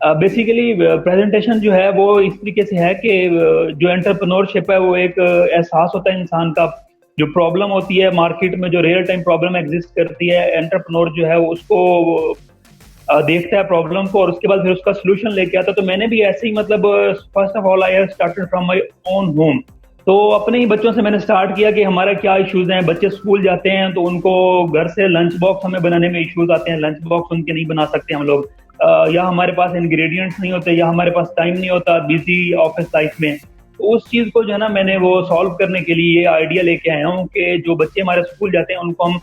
Basically presentation जो है वो इस तरीके से है कि जो एंटरप्रेन्योरशिप है वो एक एहसास होता है इंसान का। जो प्रॉब्लम होती है मार्केट में, जो रियल टाइम प्रॉब्लम एग्जिस्ट करती है, एंटरप्रेन्योर जो है वो उसको देखता है प्रॉब्लम को और उसके बाद फिर उसका सोल्यूशन लेके आता है। तो मैंने भी ऐसे ही मतलब first of all I have started from my own home. तो अपने ही बच्चों से मैंने स्टार्ट किया कि हमारा क्या इश्यूज हैं। बच्चे स्कूल जाते हैं तो उनको घर से लंच बॉक्स हमें बनाने में इश्यूज आते हैं, लंच बॉक्स उनके नहीं बना सकते हम लोग, या हमारे पास इंग्रेडिएंट्स नहीं होते, या हमारे पास टाइम नहीं होता बिजी ऑफिस लाइफ में। तो उस चीज को जो है ना मैंने वो सॉल्व करने के लिए ये आइडिया लेके आया हूँ कि जो बच्चे हमारे स्कूल जाते हैं उनको हम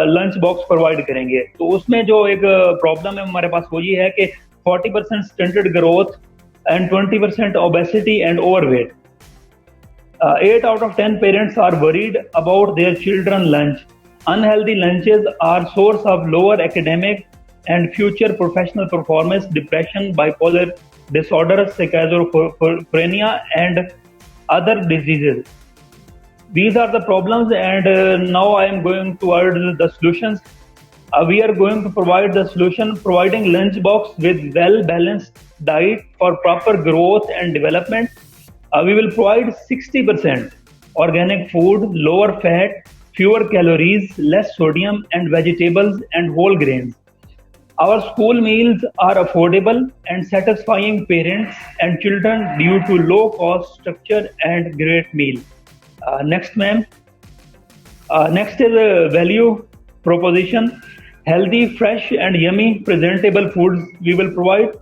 लंच बॉक्स प्रोवाइड करेंगे। तो उसमें जो एक प्रॉब्लम है हमारे पास वो ये है कि 40% stunted growth and 20% obesity and overweight. 8 out of 10 parents are worried about their children lunch. Unhealthy lunches are source of lower academic and future professional performance, depression, bipolar disorder, schizophrenia, and other diseases. These are the problems, and now I am going towards the solutions. We are going to provide the solution, providing lunch box with well balanced diet for proper growth and development. We will provide 60% organic food, lower fat, fewer calories, less sodium, and vegetables and whole grains. Our school meals are affordable and satisfying parents and children due to low cost structure and great meal. Next, ma'am. Next is a value proposition. Healthy, fresh, and yummy presentable foods we will provide.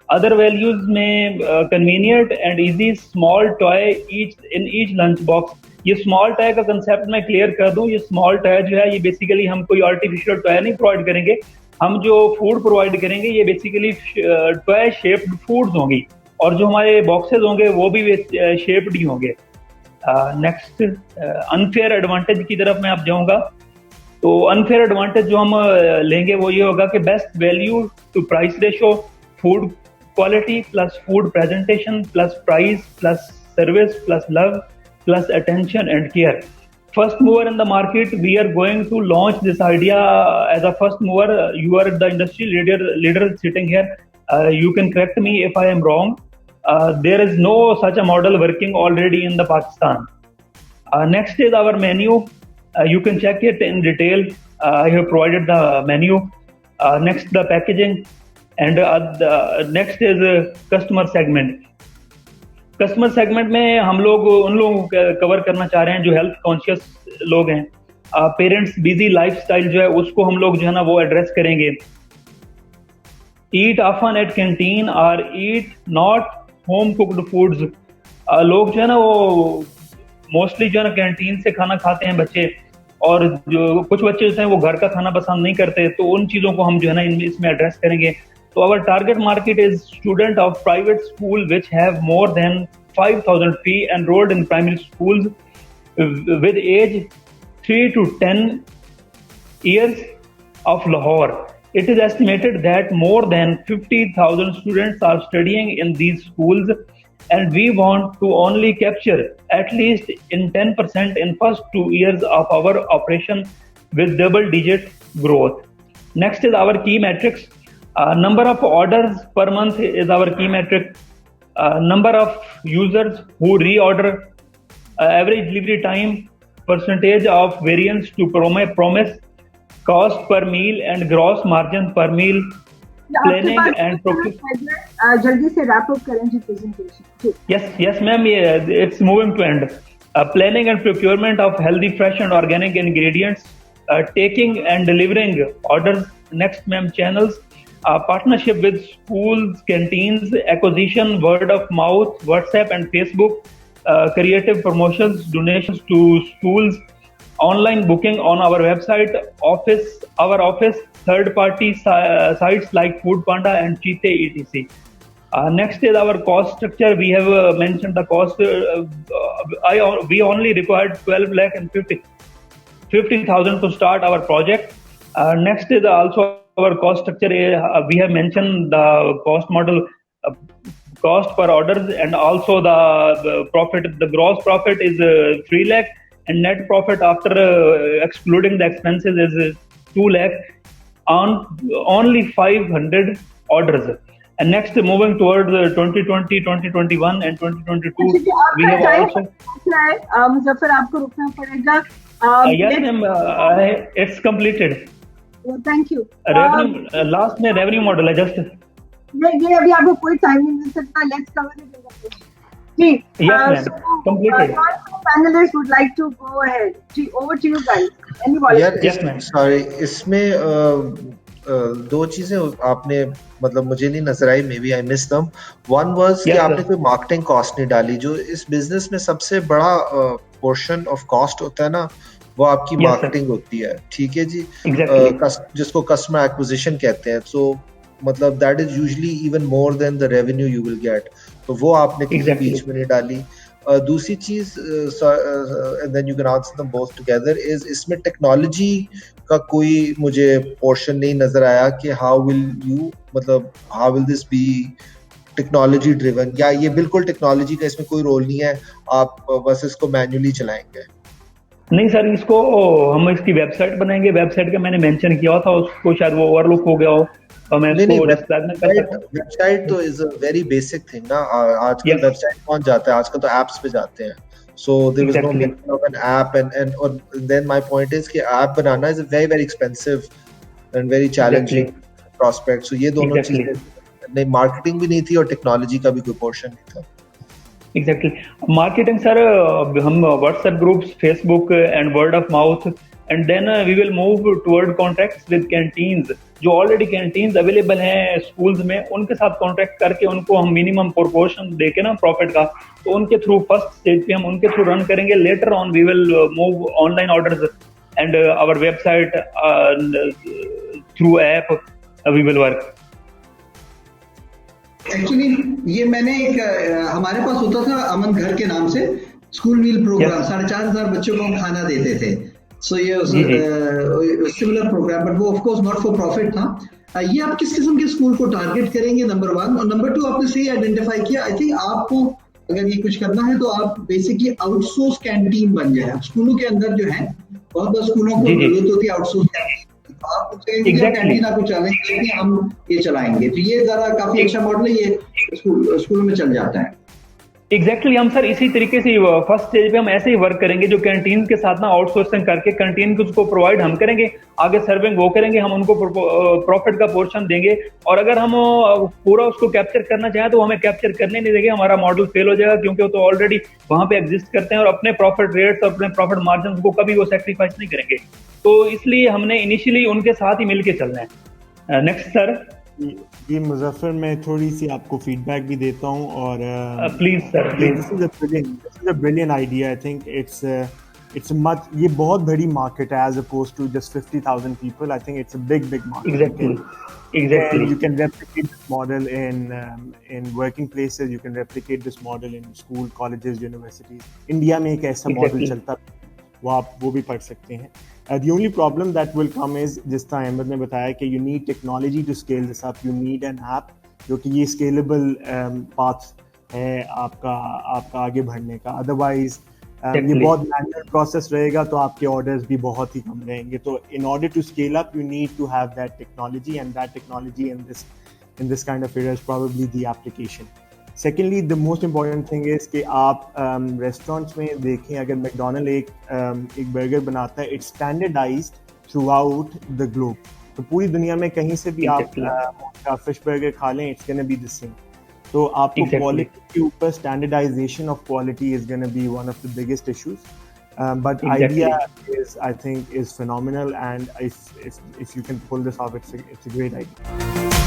Other values में convenient and easy small toy each lunch box. ये small toy का concept मैं clear कर दूं। ये small toy जो है ये बेसिकली हम कोई आर्टिफिशियल टॉय नहीं प्रोवाइड करेंगे। हम जो फूड प्रोवाइड करेंगे ये बेसिकली टॉय शेप्ड फूड्स होंगी, और जो हमारे बॉक्सेस होंगे वो भी शेप्ड ही होंगे। नेक्स्ट, अनफेयर एडवांटेज की तरफ मैं आप जाऊंगा। तो अनफेयर एडवांटेज जो हम लेंगे वो ये होगा कि best value to price ratio, food quality plus food presentation plus price plus service plus love plus attention and care. First mover in the market, we are going to launch this idea as a first mover. You are the industry leader sitting here. You can correct me if I am wrong. There is no such a model working already in the Pakistan. Next is our menu. You can check it in detail. I have provided the menu. Next, the packaging, and next is customer segment. Customer segment में हम लोग उन लोगों को cover करना चाह रहे हैं जो हेल्थ कॉन्शियस लोग हैं। पेरेंट्स बिजी लाइफस्टाइल जो है उसको हम लोग जो है ना वो एड्रेस करेंगे। ईट ऑफन एट कैंटीन और ईट नॉट होम कुक्ड फूड्स। लोग जो है ना वो मोस्टली जो है ना कैंटीन से खाना खाते हैं बच्चे, और जो कुछ बच्चे जो हैं वो घर का खाना पसंद नहीं करते। तो उन चीज़ों को हम जो है ना इसमें एड्रेस करेंगे। So our target market is student of private school which have more than 5,000 fee enrolled in primary schools with age 3 to 10 years of Lahore. It is estimated that more than 50,000 students are studying in these schools, and we want to only capture at least in 10% in first 2 years of our operation with double-digit growth. Next is our key metrics. Number of orders per month is our key metric. Number of users who reorder, average delivery time, percentage of variance to promise, cost per meal and gross margin per meal, planning and जल्दी से wrap up करें जी presentation. Yes ma'am, it's moving to end. Planning and procurement of healthy, fresh and organic ingredients, taking and delivering orders. Next ma'am, channels. Partnership with schools, canteens, acquisition, word of mouth, WhatsApp and Facebook, creative promotions, donations to schools, online booking on our website, our office, third-party sites like Foodpanda and Cheetah etc. Next is our cost structure. We have mentioned the cost. We only required 12 lakh and 50,000 to start our project. Next is also our cost structure. We have mentioned the cost model, cost per orders, and also the profit. The gross profit is 3 lakh, and net profit after excluding the expenses is 2 lakh on only 500 orders. And next, moving toward the 2020, 2021 and 2022, अच्छा जी, we आपका have time also क्या है मुजफ्फर, आपको रुकना पड़ेगा. yes ma'am, it's completed. Thank you. Revenue last में revenue model है just. ये अभी आपको कोई टाइम नहीं मिल सकता. लेट्स कवर इट जी. Yes ma'am, completed. Panelists would like to go ahead. जी, over to you guys. Anybody? यार Yes ma'am. सॉरी, इसमें दो चीजें आपने मतलब मुझे नहीं नजर आई, maybe I miss them. One was कि Yes, आपने sir. कोई मार्केटिंग कॉस्ट नहीं डाली. जो इस बिजनेस में सबसे बड़ा पोर्शन ऑफ कॉस्ट होता है ना, वो आपकी Yes, sir. मार्केटिंग होती है. ठीक है जी. Exactly. जिसको कस्टमर एक्विजिशन कहते हैं. सो मतलब that is usually even more than the revenue you will get. तो वो आपने किसी Exactly. बीच में नहीं डाली. दूसरी चीज, and then you can answer them both together, is इसमें टेक्नोलॉजी का कोई मुझे पोर्शन नहीं नजर आया कि how will this be technology driven, या ये बिल्कुल टेक्नोलॉजी का इसमें कोई रोल नहीं है, आप बस इसको मैन्युअली चलाएंगे. नहीं सर, इसको हम इसकी वेबसाइट बनाएंगे. वेबसाइट का मैंने मेंशन किया था, उसको शायद वो ओवरलुक हो गया हो, और मैं नहीं, इसको डिस्प्ले में कर सकता हूं. वेबसाइट तो is a very basic thing ना. आजकल Yes. वेबसाइट कौन जाता है, आजकल तो एप्स पे जाते हैं. So there was no Exactly. mention of an app, and then my point is कि app banana is a very very expensive and very challenging prospect. So ये दोनों Exactly. चीजें नहीं, मार्केटिंग भी नहीं थी और टेक्नोलॉजी का भी कोई पोर्शन नहीं था. एग्जैक्टली. मार्केटिंग सर, हम WhatsApp groups, Facebook and word of mouth, and then we will move toward contracts with canteens. जो ऑलरेडी कैंटीन्स अवेलेबल हैं स्कूल्स में, उनके साथ कॉन्ट्रैक्ट करके उनको हम मिनिमम प्रोपोर्शन देके ना प्रॉफिट का, तो उनके थ्रू फर्स्ट स्टेज पे हम उनके थ्रू रन करेंगे. Later on we will move online orders and our website through app we will work. Actually ये मैंने एक हमारे पास होता था अमन घर के नाम से स्कूल मील प्रोग्राम. 4,500 बच्चों को हम खाना देते थे. सो ये सिमिलर प्रोग्राम, बट वो of course not for profit था. ये आप किस किस्म के स्कूल को टारगेट करेंगे, नंबर 1. और नंबर 2, आपने सही आइडेंटिफाई किया. आई थिंक आपको अगर ये कुछ करना है तो आप बेसिकली आउटसोर्स कैंटीन बन जाए. स्कूलों के अंदर जो है बहुत स्कूलों को जरूरत होती है आउटसोर्स कैंटीन. आप कैंटीन आपको चलाएंगे, हम ये चलाएंगे, तो ये जरा काफी अच्छा मॉडल है. ये स्कूल में चल जाता है. एग्जैक्टली. हम सर इसी तरीके से फर्स्ट स्टेज पे हम ऐसे ही वर्क करेंगे, जो कैंटीन के साथ ना आउटसोर्सिंग करके कैंटीन को उसको प्रोवाइड हम करेंगे, आगे सर्विंग वो करेंगे, हम उनको प्रॉफिट का पोर्शन देंगे. और अगर हम पूरा उसको कैप्चर करना चाहें तो हमें कैप्चर करने नहीं देंगे, हमारा मॉडल फेल हो जाएगा, क्योंकि वो तो ऑलरेडी वहां पे एग्जिस्ट करते हैं और अपने प्रॉफिट रेट्स और अपने प्रॉफिट मार्जिन को कभी वो सेक्रीफाइस नहीं करेंगे. तो इसलिए हमने इनिशियली उनके साथ ही मिलके चलना है. Next sir. जी मुजफ्फर, मैं थोड़ी सी आपको फीडबैक भी देता हूँ. और please sir, please. This is a brilliant idea. I think it's much, ये बहुत बड़ी मार्केट है as opposed to just 50,000 people. I think it's a big market. Exactly. And you can replicate this model in working places. You can replicate this model in school, colleges, universities. India में एक ऐसा model चलता है, वो भी पढ़ सकते हैं. The only problem that will come is, जिस तरह अहमद ने बताया कि you need technology to scale this up. You need an app जो कि ये scalable path है आपका आगे बढ़ने का. Otherwise ये बहुत मैनुअल प्रोसेस रहेगा, तो आपके ऑर्डर्स भी बहुत ही कम रहेंगे. तो in order to scale up you need to have that technology, and that technology in this kind of area is probably the application. Secondly, the most important thing is कि आप रेस्टोरेंट्स में देखें, अगर मैकडोनल्ड एक burger बनाता है, it's standardised throughout the globe. तो पूरी दुनिया में कहीं से भी आप फिश बर्गर खा लें, it's gonna be the same. तो आपको क्वालिटी के ऊपर standardisation of quality is gonna be one of the biggest issues. But idea is, I think, is phenomenal, and if you can pull this off, it's a great idea.